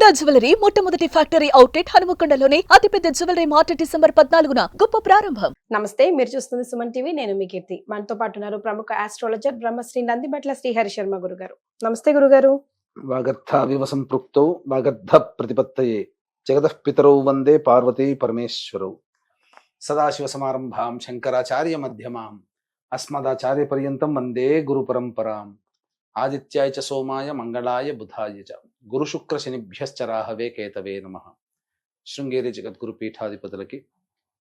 కళా జ్యువెలరీ మొట్టమొదటి factory outlet హనుమకొండలోనే అతిపెద్ద జ్యువెలరీ మార్ట్ డిసెంబర్ 14న గొప్ప ప్రారంభం. నమస్తే, మీరు చూస్తుంది సుమన్ టీవీ. నేను మీ కీర్తి. మనతో పాటు ఉన్నారు ప్రముఖ ఆస్ట్రాలజర్ బ్రహ్మశ్రీ నందిబట్ల శ్రీహరి శర్మ గురుగారు. నమస్తే గురుగారు. వాగర్థావివ సంపృక్తౌ వాగర్థ ప్రతిపత్తయే జగతః పితరౌ వందే పార్వతీ పరమేశ్వరౌ. సదాశివ సమారంభాం శంకరాచార్య మధ్యమాం అస్మదాచార్య పర్యంతం వందే గురు పరంపరాం. ఆదిత్యాయ చ సోమాయ మంగళాయ బుధాయ చ గురు శుక్ర శనిభ్యశ్చ రాహవే కేతవే నమః. శృంగేరి జగద్గురు పీఠాధిపతులకి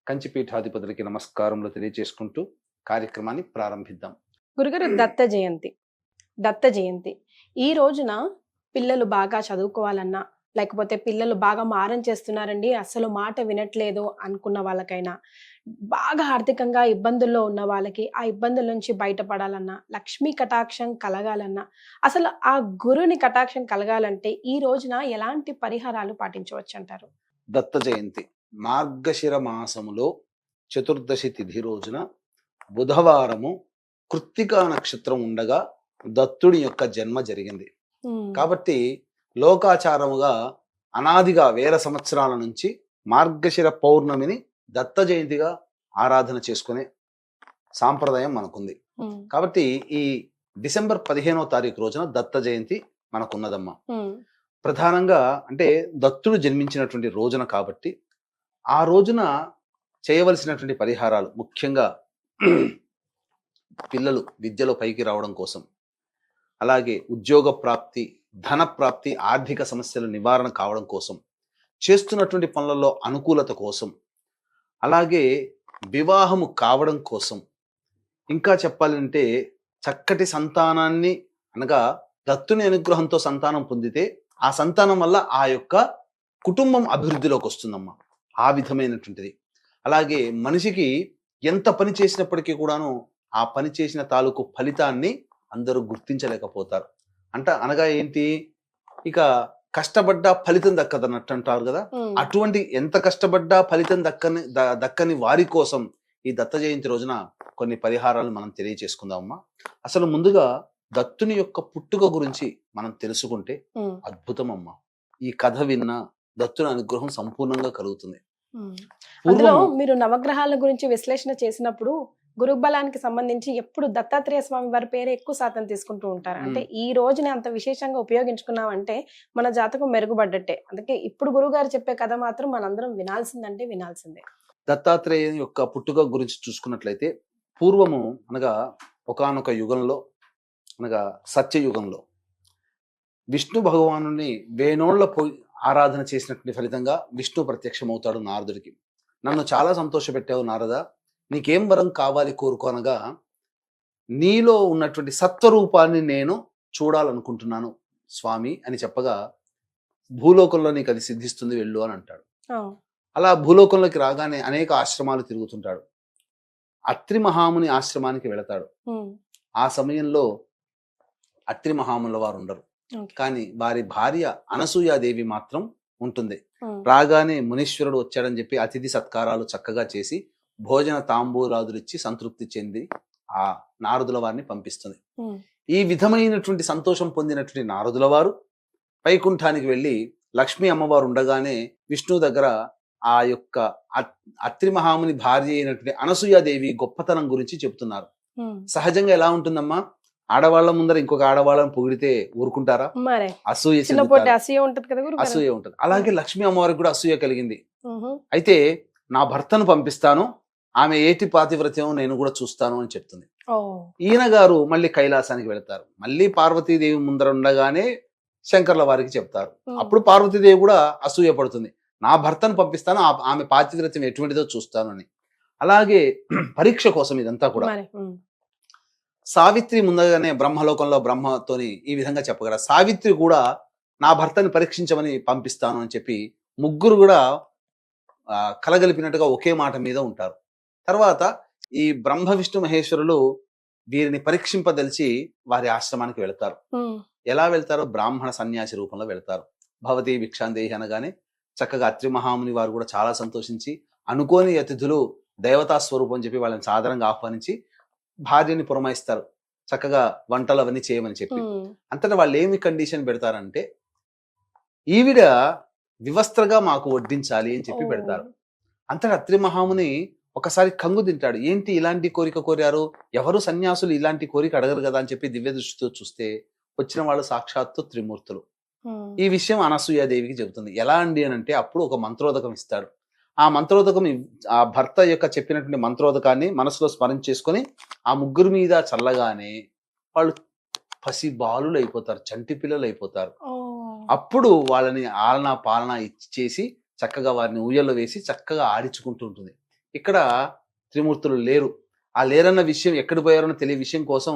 కంచి పీఠాధిపతులకి నమస్కారములు తెలియజేసుకుంటూ కార్యక్రమాన్ని ప్రారంభిద్దాం. గురుగారు, దత్త జయంతి ఈ రోజున పిల్లలు బాగా చదువుకోవాలన్నా, లేకపోతే పిల్లలు బాగా మారం చేస్తున్నారండి, అసలు మాట వినట్లేదు అనుకున్న వాళ్ళకైనా, బాగా ఆర్థికంగా ఇబ్బందుల్లో ఉన్న వాళ్ళకి ఆ ఇబ్బందుల నుంచి బయటపడాలన్నా, లక్ష్మీ కటాక్షం కలగాలన్నా, అసలు ఆ గురుని కటాక్షం కలగాలంటే ఈ రోజున ఎలాంటి పరిహారాలు పాటించవచ్చు అంటారు? దత్త జయంతి మార్గశిర మాసములో చతుర్దశి తిథి రోజున బుధవారము కృత్తికా నక్షత్రం ఉండగా దత్తుడి యొక్క జన్మ జరిగింది. కాబట్టి లోకాచారముగా అనాదిగా వేల సంవత్సరాల నుంచి మార్గశిర పౌర్ణమిని దత్త జయంతిగా ఆరాధన చేసుకునే సాంప్రదాయం మనకుంది. కాబట్టి ఈ డిసెంబర్ 15వ తారీఖు రోజున దత్త జయంతి మనకున్నదమ్మా. ప్రధానంగా అంటే దత్తుడు జన్మించినటువంటి రోజున కాబట్టి ఆ రోజున చేయవలసినటువంటి పరిహారాలు ముఖ్యంగా పిల్లలు విద్యలో పైకి రావడం కోసం, అలాగే ఉద్యోగ ప్రాప్తి, ధన ప్రాప్తి, ఆర్థిక సమస్యల నివారణ కావడం కోసం, చేస్తున్నటువంటి పనులలో అనుకూలత కోసం, అలాగే వివాహము కావడం కోసం, ఇంకా చెప్పాలంటే చక్కటి సంతానాన్ని అనగా దత్తుని అనుగ్రహంతో సంతానం పొందితే ఆ సంతానం వల్ల ఆ యొక్క కుటుంబం అభివృద్ధిలోకి వస్తుందమ్మా. ఆ విధమైనటువంటిది. అలాగే మనిషికి ఎంత పని చేసినప్పటికీ కూడాను ఆ పని చేసిన తాలూకు ఫలితాన్ని అందరూ గుర్తించలేకపోతారు. అనగా ఏంటి, ఇక కష్టపడ్డా ఫలితం దక్కదన్నట్టు అంటారు కదా. అటువంటి ఎంత కష్టపడ్డా ఫలితం దక్కని వారి కోసం ఈ దత్త జయంతి రోజున కొన్ని పరిహారాలు మనం తెలియచేసుకుందామమ్మా. అసలు ముందుగా దత్తుని యొక్క పుట్టుక గురించి మనం తెలుసుకుంటే అద్భుతం అమ్మా. ఈ కథ విన్నా దత్తుని అనుగ్రహం సంపూర్ణంగా కలుగుతుంది. అందులో మీరు నవగ్రహాల గురించి విశ్లేషణ చేసినప్పుడు గురుబలానికి సంబంధించి ఎప్పుడు దత్తాత్రేయ స్వామి వారి పేరు ఎక్కువ శాతం తీసుకుంటూ ఉంటారు. అంటే ఈ రోజుని అంత విశేషంగా ఉపయోగించుకున్నామంటే మన జాతకం మెరుగుపడ్డట్టే. అందుకే ఇప్పుడు గురువు గారు చెప్పే కథ మాత్రం మనందరం వినాల్సిందే. దత్తాత్రేయ యొక్క పుట్టుక గురించి చూసుకున్నట్లయితే పూర్వము అనగా ఒకానొక యుగంలో అనగా సత్యయుగంలో విష్ణు భగవానుని వేణోళ్ల ఆరాధన చేసినటువంటి ఫలితంగా విష్ణు ప్రత్యక్షమవుతాడు నారదుడికి. నన్ను చాలా సంతోషపెట్టావు నారద, నీకేం వరం కావాలి కోరుకోనగా, నీలో ఉన్నటువంటి సత్వరూపాన్ని నేను చూడాలనుకుంటున్నాను స్వామి అని చెప్పగా, భూలోకంలో నీకు అది సిద్ధిస్తుంది, వెళ్ళు అని అంటాడు. అలా భూలోకంలోకి రాగానే అనేక ఆశ్రమాలు తిరుగుతుంటాడు. అత్రి మహాముని ఆశ్రమానికి వెళతాడు. ఆ సమయంలో అత్రి మహాముల వారు ఉండరు, కానీ వారి భార్య అనసూయాదేవి మాత్రం ఉంటుంది. రాగానే మునీశ్వరుడు వచ్చాడని చెప్పి అతిథి సత్కారాలు చక్కగా చేసి భోజన తాంబూలాదులు ఇచ్చి సంతృప్తి చెంది ఆ నారదుల వారిని పంపిస్తుంది. ఈ విధమైనటువంటి సంతోషం పొందినటువంటి నారదుల వారు వైకుంఠానికి వెళ్ళి లక్ష్మీ అమ్మవారు ఉండగానే విష్ణు దగ్గర ఆ యొక్క అత్రి మహాముని భార్య అయినటువంటి అనసూయాదేవి గొప్పతనం గురించి చెప్తున్నారు. సహజంగా ఎలా ఉంటుందమ్మా, ఆడవాళ్ల ముందర ఇంకొక ఆడవాళ్ళని పొగిడితే ఊరుకుంటారా? అసూయ ఉంటుంది. అలాగే లక్ష్మీ అమ్మవారికి కూడా అసూయ కలిగింది. అయితే నా భర్తను పంపిస్తాను, ఆమె ఏటి పాతివ్రత్యం నేను కూడా చూస్తాను అని చెప్తుంది. ఈయన గారు మళ్ళీ కైలాసానికి వెళతారు. మళ్ళీ పార్వతీదేవి ముందర ఉండగానే శంకర్ల వారికి చెప్తారు. అప్పుడు పార్వతీదేవి కూడా అసూయ పడుతుంది, నా భర్తను పంపిస్తాను, ఆమె పాతివ్రత్యం ఎటువంటిదో చూస్తాను అని. అలాగే పరీక్ష కోసం ఇదంతా కూడా. సావిత్రి ముందుగానే బ్రహ్మలోకంలో బ్రహ్మతోని ఈ విధంగా చెప్పగలరు. సావిత్రి కూడా నా భర్తని పరీక్షించమని పంపిస్తాను అని చెప్పి ముగ్గురు కూడా కలగలిపినట్టుగా ఒకే మాట మీద ఉంటారు. తర్వాత ఈ బ్రహ్మ విష్ణు మహేశ్వరులు వీరిని పరీక్షింపదలిచి వారి ఆశ్రమానికి వెళతారు. ఎలా వెళ్తారో బ్రాహ్మణ సన్యాసి రూపంలో వెళతారు. భవతి భిక్షాందేహి అనగానే చక్కగా అత్రి మహాముని వారు కూడా చాలా సంతోషించి, అనుకోని అతిథులు దేవతా స్వరూపం చెప్పి వాళ్ళని సాధారణంగా ఆహ్వానించి భార్యని పురమాయిస్తారు, చక్కగా వంటలు అవన్నీ చేయమని చెప్పి. అంతటా వాళ్ళు ఏమి కండిషన్ పెడతారంటే, ఈవిడ వివస్త్రగా మాకు వడ్డించాలి అని చెప్పి ఓ. పెడతారు. అంతటా అత్రి మహాముని ఒకసారి కంగు తింటాడు. ఏంటి ఇలాంటి కోరిక కోరారు, ఎవరు సన్యాసులు ఇలాంటి కోరిక అడగరు కదా అని చెప్పి దివ్య దృష్టితో చూస్తే వచ్చిన వాళ్ళు సాక్షాత్తు త్రిమూర్తులు. ఉమ్. ఈ విషయం అనసూయాదేవికి చెబుతుంది. ఎలా అండి అని అంటే అప్పుడు ఒక మంత్రోదకం ఇస్తాడు. ఆ మంత్రోదకం ఆ భర్త యొక్క చెప్పినటువంటి మంత్రోదకాన్ని మనసులో స్మరించేసుకొని ఆ ముగ్గురు మీద చల్లగానే వాళ్ళు పసి బాలులు అయిపోతారు, చంటి పిల్లలు అయిపోతారు. ఓ. అప్పుడు వాళ్ళని ఆలనా పాలన ఇచ్చేసి చక్కగా వారిని ఊయల్లో వేసి చక్కగా ఆడించుకుంటూ ఉంటుంది. ఇక్కడ త్రిమూర్తులు లేరు. ఆ లేరన్న విషయం ఎక్కడ పోయారో తెలియ విషయం కోసం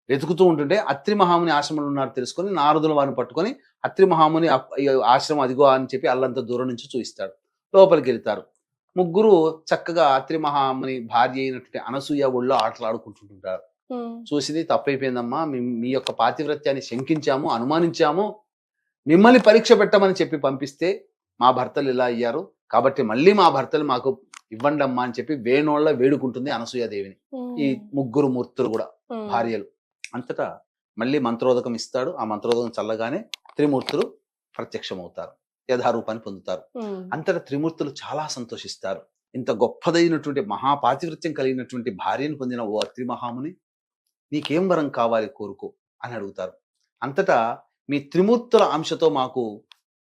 వెతుకుతూ ఉంటుంటే అత్రి మహాముని ఆశ్రమంలో ఉన్నారు తెలుసుకొని నారదులు వారిని పట్టుకొని అత్రి మహాముని ఈ ఆశ్రమం అదిగో అని చెప్పి అల్లంత దూరం నుంచి చూపిస్తాడు. లోపలికి వెళ్తారు. ముగ్గురు చక్కగా అత్రి మహాముని భార్య అయినటువంటి అనసూయ ఒళ్ళో ఆటలాడుకుంటుంటారు. ఉమ్. చూసింది తప్పైపోయిందమ్మా, మీ యొక్క పాతివ్రత్యాన్ని శంకించాము, అనుమానించాము, మిమ్మల్ని పరీక్ష పెట్టమని చెప్పి పంపిస్తే మా భర్తలు ఇలా అయ్యారు, కాబట్టి మళ్ళీ మా భర్తలు మాకు ఇవ్వండి అమ్మా అని చెప్పి వేణోళ్ళ వేడుకుంటుంది అనసూయాదేవిని. ఈ ముగ్గురు మూర్తులు కూడా ఉమ్. భార్యలు. అంతటా మళ్ళీ మంత్రోదకం ఇస్తాడు. ఆ మంత్రోదకం చల్లగానే త్రిమూర్తులు ప్రత్యక్షమవుతారు, యథారూపాన్ని పొందుతారు. ఉమ్. అంతటా త్రిమూర్తులు చాలా సంతోషిస్తారు. ఇంత గొప్పదైనటువంటి మహాపాతివృత్యం కలిగినటువంటి భార్యను పొందిన ఓ అత్రి మహాముని, నీకేం వరం కావాలి కోరుకో అని అడుగుతారు. అంతటా మీ త్రిమూర్తుల అంశతో మాకు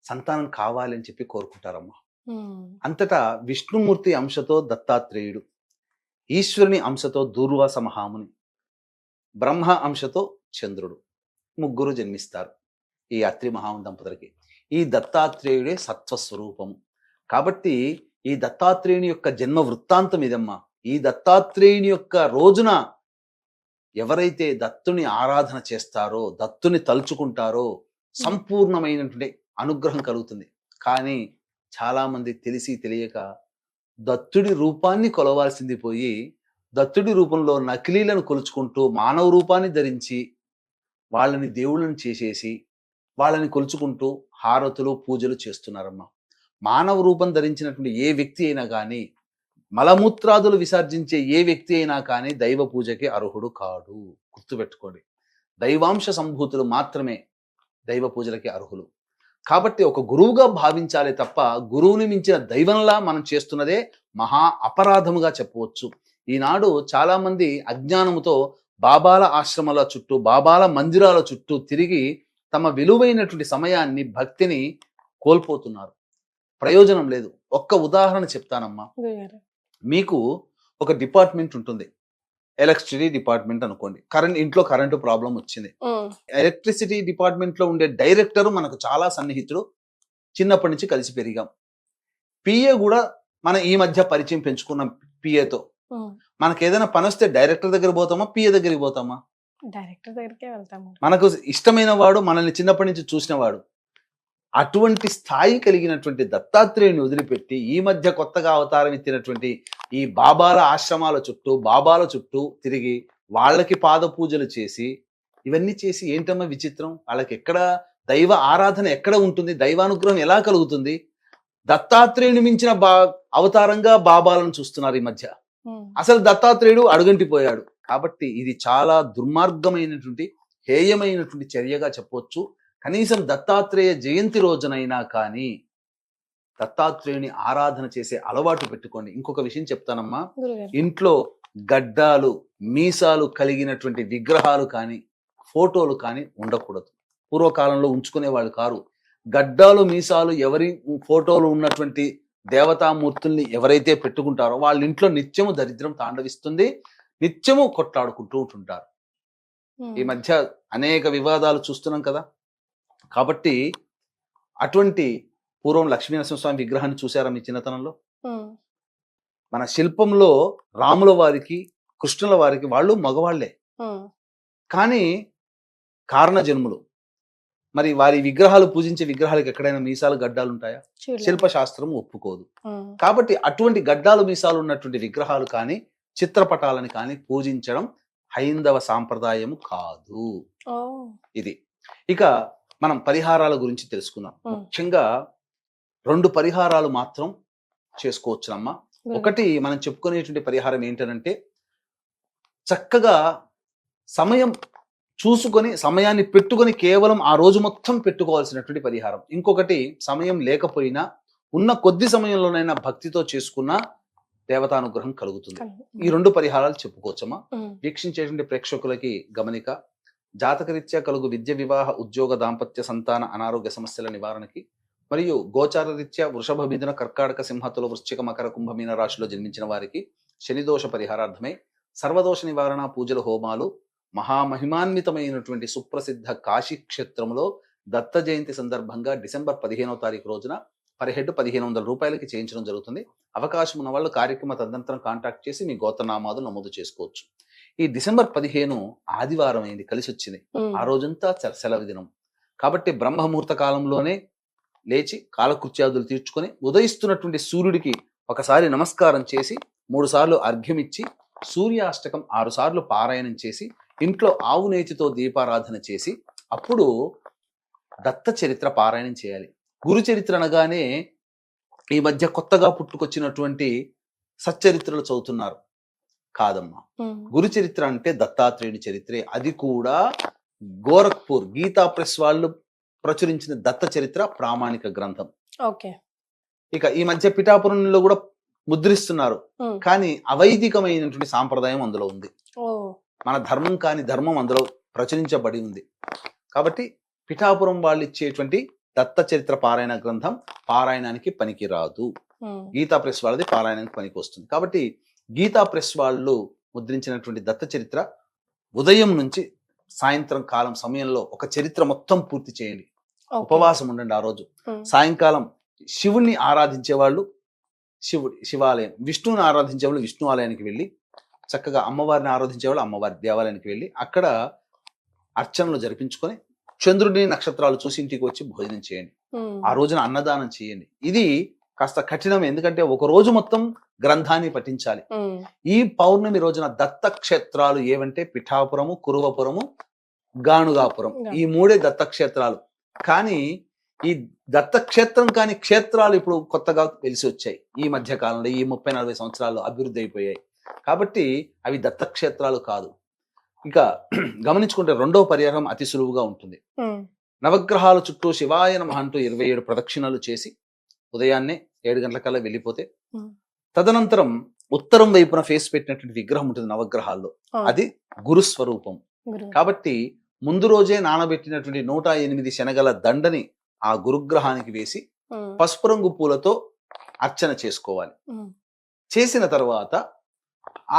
సంతానం కావాలి అని చెప్పి కోరుకుంటారమ్మా. ఉమ్. అంతటా విష్ణుమూర్తి అంశతో దత్తాత్రేయుడు, ఈశ్వరుని అంశతో దూర్వాస మహాముని, బ్రహ్మ అంశతో చంద్రుడు ముగ్గురు జన్మిస్తారు ఈ అత్రి మహాముని దంపతులకి. ఈ దత్తాత్రేయుడే సత్వస్వరూపము. కాబట్టి ఈ దత్తాత్రేయుని యొక్క జన్మ వృత్తాంతం ఇదమ్మా. ఈ దత్తాత్రేయుని యొక్క రోజున ఎవరైతే దత్తుని ఆరాధన చేస్తారో, దత్తుని తలుచుకుంటారో సంపూర్ణమైనటువంటి అనుగ్రహం కలుగుతుంది. కానీ చాలా మంది తెలిసి తెలియక దత్తుడి రూపాన్ని కొలవాల్సింది పోయి దత్తుడి రూపంలో నకిలీలను కొలుచుకుంటూ మానవ రూపాన్ని ధరించి వాళ్ళని దేవుళ్ళని చేసేసి వాళ్ళని కొలుచుకుంటూ హారతులు పూజలు చేస్తున్నారమ్మా. మానవ రూపం ధరించినటువంటి ఏ వ్యక్తి అయినా కానీ, మలమూత్రాదులు విసర్జించే ఏ వ్యక్తి అయినా కానీ దైవ పూజకి అర్హుడు కాడు. గుర్తుపెట్టుకోండి, దైవాంశ సంభూతులు మాత్రమే దైవ పూజలకి అర్హులు. కాబట్టి ఒక గురువుగా భావించాలి తప్ప గురువుని మించిన దైవంలా మనం చేస్తున్నదే మహా అపరాధముగా చెప్పవచ్చు. ఈనాడు చాలా మంది అజ్ఞానముతో బాబాల ఆశ్రమాల చుట్టూ, బాబాల మందిరాల చుట్టూ తిరిగి తమ విలువైనటువంటి సమయాన్ని, భక్తిని కోల్పోతున్నారు. ప్రయోజనం లేదు. ఒక్క ఉదాహరణ చెప్తానమ్మా. గురుగారు. మీకు ఒక డిపార్ట్మెంట్ ఉంటుంది, ఎలక్ట్రిసిటీ డిపార్ట్మెంట్ అనుకోండి. ఇంట్లో కరెంటు ప్రాబ్లం వచ్చింది. ఉమ్. ఎలక్ట్రిసిటీ డిపార్ట్మెంట్ లో ఉండే డైరెక్టర్ మనకు చాలా సన్నిహితుడు, చిన్నప్పటి నుంచి కలిసి పెరిగాం. పిఏ కూడా మనం ఈ మధ్య పరిచయం పెంచుకున్నాం. పిఏతో ఉమ్. మనకు ఏదైనా పని వస్తే డైరెక్టర్ దగ్గర పోతామా, పిఏ దగ్గరికి పోతామా? డైరెక్టర్ దగ్గరికే వెళ్తాము. మనకు ఇష్టమైన వాడు, మనల్ని చిన్నప్పటి నుంచి చూసిన వాడు. అటువంటి స్థాయి కలిగినటువంటి దత్తాత్రేయుని వదిలిపెట్టి ఈ మధ్య కొత్తగా అవతారం ఎత్తినటువంటి ఈ బాబాల ఆశ్రమాల చుట్టూ, బాబాల చుట్టూ తిరిగి వాళ్ళకి పాద పూజలు చేసి, ఇవన్నీ చేసి ఏంటమ్మా విచిత్రం? వాళ్ళకి ఎక్కడ దైవ ఆరాధన ఎక్కడ ఉంటుంది? దైవానుగ్రహం ఎలా కలుగుతుంది? దత్తాత్రేయుని మించిన అవతారంగా బాబాలను చూస్తున్నారు ఈ మధ్య. ఉమ్. అసలు దత్తాత్రేయుడు అడుగంటిపోయాడు. కాబట్టి ఇది చాలా దుర్మార్గమైనటువంటి, హేయమైనటువంటి చర్యగా చెప్పవచ్చు. కనీసం దత్తాత్రేయ జయంతి రోజునైనా కానీ దత్తాత్రేయుని ఆరాధన చేసే అలవాటు పెట్టుకోండి. ఇంకొక విషయం చెప్తానమ్మా. గురుగారు. ఇంట్లో గడ్డాలు, మీసాలు కలిగినటువంటి విగ్రహాలు కానీ, ఫోటోలు కానీ ఉండకూడదు. పూర్వకాలంలో ఉంచుకునేవాళ్ళు కారు. గడ్డాలు, మీసాలు ఎవరి ఫోటోలు ఉన్నటువంటి దేవతామూర్తుల్ని ఎవరైతే పెట్టుకుంటారో వాళ్ళ ఇంట్లో నిత్యము దరిద్రం తాండవిస్తుంది, నిత్యము కొట్లాడుకుంటూ ఉంటుంటారు. ఈ మధ్య అనేక వివాదాలు చూస్తున్నాం కదా. కాబట్టి అటువంటి పూర్వం లక్ష్మీనరసింహస్వామి విగ్రహాన్ని చూసారా మీ చిన్నతనంలో? ఉమ్. మన శిల్పంలో రాముల వారికి, కృష్ణుల వారికి వాళ్ళు మగవాళ్లే, ఉమ్. కానీ కారణ జన్ములు. మరి వారి విగ్రహాలు, పూజించే విగ్రహాలకు ఎక్కడైనా మీసాలు, గడ్డాలు ఉంటాయా? చూడలేదు. శిల్పశాస్త్రం ఒప్పుకోదు. ఉమ్. కాబట్టి అటువంటి గడ్డాలు, మీసాలు ఉన్నటువంటి విగ్రహాలు కానీ, చిత్రపటాలని కానీ పూజించడం హైందవ సాంప్రదాయము కాదు. ఓ. ఇది. ఇక మనం పరిహారాల గురించి తెలుసుకుందాం. ముఖ్యంగా 2 పరిహారాలు మాత్రం చేసుకోవచ్చునమ్మా. ఒకటి మనం చెప్పుకునేటువంటి పరిహారం ఏంటంటే, చక్కగా సమయం చూసుకొని సమయాన్ని పెట్టుకొని కేవలం ఆ రోజు మొత్తం పెట్టుకోవాల్సినటువంటి పరిహారం. ఇంకొకటి, సమయం లేకపోయినా ఉన్న కొద్ది సమయంలోనైనా భక్తితో చేసుకున్న దేవతానుగ్రహం కలుగుతుంది. ఈ 2 పరిహారాలు చెప్పుకోవచ్చమ్మా. వీక్షించేటువంటి ప్రేక్షకులకి గమనిక, జాతకరీత్యా కలుగు విద్య, వివాహ, ఉద్యోగ, దాంపత్య, సంతాన, అనారోగ్య సమస్యల నివారణకి మరియు గోచార రీత్యా వృషభ, మిథున, కర్కాటక, సింహతుల, వృశ్చిక, మకర, కుంభ, మీన రాశిలో జన్మించిన వారికి శనిదోష పరిహారార్థమై సర్వదోష నివారణ పూజల, హోమాలు మహామహిమాన్వితమైనటువంటి సుప్రసిద్ధ కాశీ క్షేత్రంలో దత్త జయంతి సందర్భంగా డిసెంబర్ 15వ తారీఖు రోజున పర్ హెడ్ 1500 రూపాయలకి చేయించడం జరుగుతుంది. అవకాశం ఉన్న వాళ్ళు కార్యక్రమ తదనంతరం కాంటాక్ట్ చేసి మీ గోత్రనామాలు నమోదు చేసుకోవచ్చు. ఈ డిసెంబర్ 15 ఆదివారం అయింది, కలిసి వచ్చింది. ఆ రోజంతా సెలవు దినం కాబట్టి బ్రహ్మముహూర్త కాలంలోనే లేచి కాలకృత్యాదులు తీర్చుకొని ఉదయిస్తున్నటువంటి సూర్యుడికి ఒకసారి నమస్కారం చేసి 3 సార్లు అర్ఘ్యం ఇచ్చి సూర్యాష్టకం 6 సార్లు పారాయణం చేసి ఇంట్లో ఆవు నేతితో దీపారాధన చేసి అప్పుడు దత్త చరిత్ర పారాయణం చేయాలి. గురు చరిత్ర అనగానే ఈ మధ్య కొత్తగా పుట్టుకొచ్చినటువంటి సచ్చరిత్రలు చదువుతున్నారు. కాదమ్మా, గురు చరిత్ర అంటే దత్తాత్రేయుని చరిత్రే. అది కూడా గోరఖ్పూర్ గీతా ప్రెస్ వాళ్ళు ప్రచురించిన దత్త చరిత్ర ప్రామాణిక గ్రంథం. ఓకే. ఇక ఈ మధ్య పిఠాపురంలో కూడా ముద్రిస్తున్నారు, కానీ అవైదికమైనటువంటి సాంప్రదాయం అందులో ఉంది. మన ధర్మం కాని ధర్మం అందులో ప్రచురించబడి ఉంది. కాబట్టి పిఠాపురం వాళ్ళు ఇచ్చేటువంటి దత్త చరిత్ర పారాయణ గ్రంథం పారాయణానికి పనికి రాదు. గీతా ప్రెస్ వాళ్ళది పారాయణానికి పనికి వస్తుంది. కాబట్టి గీతా ప్రెస్ వాళ్ళు ముద్రించినటువంటి దత్త చరిత్ర ఉదయం నుంచి సాయంత్రం కాలం సమయంలో ఒక చరిత్ర మొత్తం పూర్తి చేయండి. ఉపవాసం ఉండండి ఆ రోజు. సాయంకాలం శివుణ్ణి ఆరాధించే వాళ్ళు శివాలయం, విష్ణువుని ఆరాధించే వాళ్ళు విష్ణు ఆలయానికి వెళ్ళి, చక్కగా అమ్మవారిని ఆరాధించే వాళ్ళు అమ్మవారి దేవాలయానికి వెళ్ళి అక్కడ అర్చనలు జరిపించుకొని చంద్రుడిని, నక్షత్రాలు చూసి ఇంటికి వచ్చి భోజనం చేయండి. ఆ రోజున అన్నదానం చేయండి. ఇది కాస్త కఠినం, ఎందుకంటే ఒక రోజు మొత్తం గ్రంథాన్ని పఠించాలి. ఈ పౌర్ణమి రోజున దత్త క్షేత్రాలు ఏవంటే పిఠాపురము, కురువపురము, గాణుగాపురం, ఈ 3 దత్త క్షేత్రాలు. కానీ ఈ దత్తక్షేత్రం కాని క్షేత్రాలు ఇప్పుడు కొత్తగా తెలిసి వచ్చాయి. ఈ మధ్య కాలంలో ఈ 30-40 సంవత్సరాల్లో అభివృద్ధి అయిపోయాయి. కాబట్టి అవి దత్తక్షేత్రాలు కాదు. ఇక గమనించుకుంటే 2వ పరిహారం అతి సులువుగా ఉంటుంది. నవగ్రహాల చుట్టూ శివాయ నమః అంటూ 27 ప్రదక్షిణలు చేసి ఉదయాన్నే 7 గంటలకల్లా వెళ్ళిపోతే, తదనంతరం ఉత్తరం వైపున ఫేస్ పెట్టినటువంటి విగ్రహం ఉంటుంది నవగ్రహాల్లో, అది గురుస్వరూపం. కాబట్టి ముందు రోజే నానబెట్టినటువంటి 108 శనగల దండని ఆ గురుగ్రహానికి వేసి పసుపు రంగు పూలతో అర్చన చేసుకోవాలి. చేసిన తర్వాత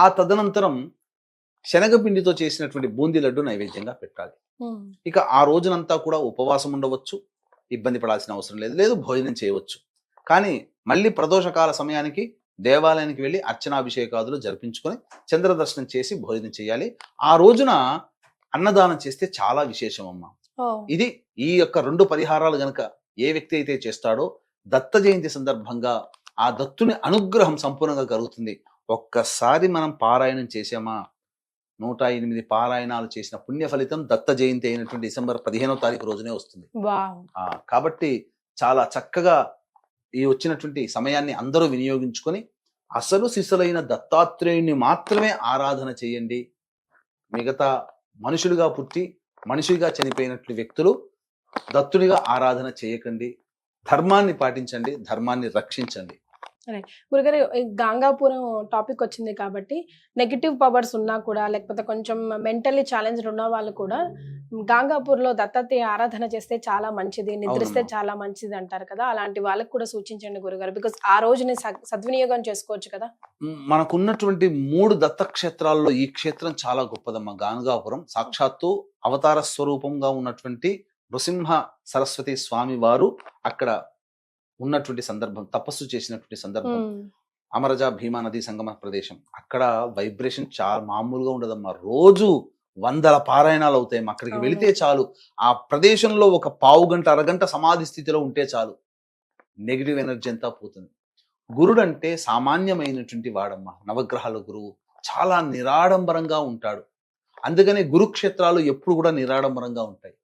ఆ తదనంతరం శనగపిండితో చేసినటువంటి బూందీ లడ్డు నైవేద్యంగా పెట్టాలి. ఇక ఆ రోజునంతా కూడా ఉపవాసం ఉండవచ్చు, ఇబ్బంది పడాల్సిన అవసరం లేదు, భోజనం చేయవచ్చు. కానీ మళ్ళీ ప్రదోషకాల సమయానికి దేవాలయానికి వెళ్ళి అర్చనాభిషేకాదులు జరిపించుకొని చంద్ర దర్శనం చేసి భోజనం చేయాలి. ఆ రోజున అన్నదానం చేస్తే చాలా విశేషం అమ్మా. ఇది ఈ యొక్క 2 పరిహారాలు గనక ఏ వ్యక్తి అయితే చేస్తాడో దత్త జయంతి సందర్భంగా ఆ దత్తుని అనుగ్రహం సంపూర్ణంగా కలుగుతుంది. ఒక్కసారి మనం పారాయణం చేసామా, 108 పారాయణాలు చేసిన పుణ్య ఫలితం దత్త జయంతి అయినటువంటి డిసెంబర్ 15వ తారీఖు రోజునే వస్తుంది. కాబట్టి చాలా చక్కగా ఈ వచ్చినటువంటి సమయాన్ని అందరూ వినియోగించుకొని అసలు సిసలైన దత్తాత్రేయుని మాత్రమే ఆరాధన చేయండి. మిగతా మనుషులుగా పుట్టి మనిషిగా చనిపోయినట్లు వ్యక్తులు దత్తునిగా ఆరాధన చేయకండి. ధర్మాన్ని పాటించండి, ధర్మాన్ని రక్షించండి. గురుగారు, గాంగాపురం టాపిక్ వచ్చింది కాబట్టి నెగిటివ్ పవర్స్ ఉన్నా కూడా, లేకపోతే కొంచెం మెంటల్లీ ఛాలెంజ్డ్ ఉన్న వాళ్ళు కూడా గాంగాపూర్లో దత్తాత్రేయ ఆరాధన చేస్తే చాలా మంచిది, నిద్రిస్తే చాలా మంచిది అంటారు కదా. అలాంటి వాళ్ళకి కూడా సూచించండి గురుగారు, బికాస్ ఆ రోజుని సద్వినియోగం చేసుకోవచ్చు కదా. మనకున్నటువంటి 3 దత్త క్షేత్రాల్లో ఈ క్షేత్రం చాలా గొప్పదమ్మా. గాంగాపురం సాక్షాత్తు అవతార స్వరూపంగా ఉన్నటువంటి నృసింహ సరస్వతి స్వామి వారు అక్కడ ఉన్నటువంటి సందర్భం, తపస్సు చేసినటువంటి సందర్భం. అమరజ భీమా నది సంగమ ప్రదేశం. అక్కడ వైబ్రేషన్ చాలా మామూలుగా ఉండదమ్మా. రోజు 100 పారాయణాలు అవుతాయి. అక్కడికి వెళితే చాలు, ఆ ప్రదేశంలో ఒక పావు గంట అరగంట సమాధి స్థితిలో ఉంటే చాలు, నెగిటివ్ ఎనర్జీ అంతా పోతుంది. గురుడు అంటే సామాన్యమైనటువంటి వాడమ్మా. నవగ్రహాల గురువు చాలా నిరాడంబరంగా ఉంటాడు. అందుకనే గురుక్షేత్రాలు ఎప్పుడు కూడా నిరాడంబరంగా ఉంటాయి.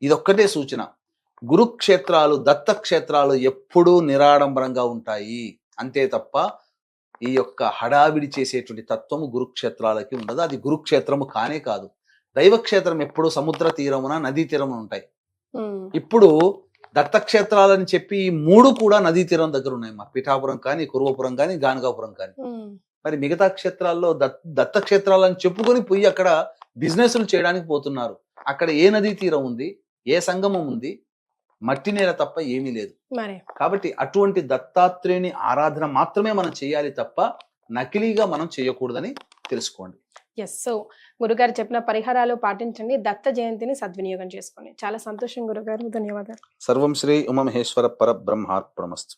ఇదొక్కటే సూచన. గురుక్షేత్రాలు, దత్తక్షేత్రాలు ఎప్పుడూ నిరాడంబరంగా ఉంటాయి. అంతే తప్ప ఈ యొక్క హడావిడి చేసేటువంటి తత్వము గురుక్షేత్రాలకి ఉండదు. అది గురుక్షేత్రము కానే కాదు. దైవక్షేత్రం ఎప్పుడు సముద్ర తీరమున నదీ తీరమున ఉంటాయి. ఉమ్, ఇప్పుడు దత్తక్షేత్రాలని చెప్పి ఈ 3 కూడా నదీ తీరం దగ్గర ఉన్నాయి. మా పిఠాపురం కానీ, కురువపురం కానీ, గానగాపురం కానీ. ఉమ్, మరి మిగతా క్షేత్రాల్లో దత్తక్షేత్రాలని చెప్పుకొని పోయి అక్కడ బిజినెస్లు చేయడానికి పోతున్నారు. అక్కడ ఏ నదీ తీరం ఉంది, ఏ సంగమం ఉంది, మట్టి నేల తప్ప ఏమీ లేదు. మరి కాబట్టి అటువంటి దత్తాత్రేయుని ఆరాధన మాత్రమే మనం చేయాలి తప్ప నకిలీగా మనం చేయకూడదని తెలుసుకోండి. ఎస్. సో గురుగారు చెప్పిన పరిహారాలు పాటించండి, దత్త జయంతిని సద్వినియోగం చేసుకోండి. చాలా సంతోషం గురుగారు, ధన్యవాదాలు. సర్వం శ్రీ ఉమామహేశ్వర పరబ్రహ్మార్పణమస్తు.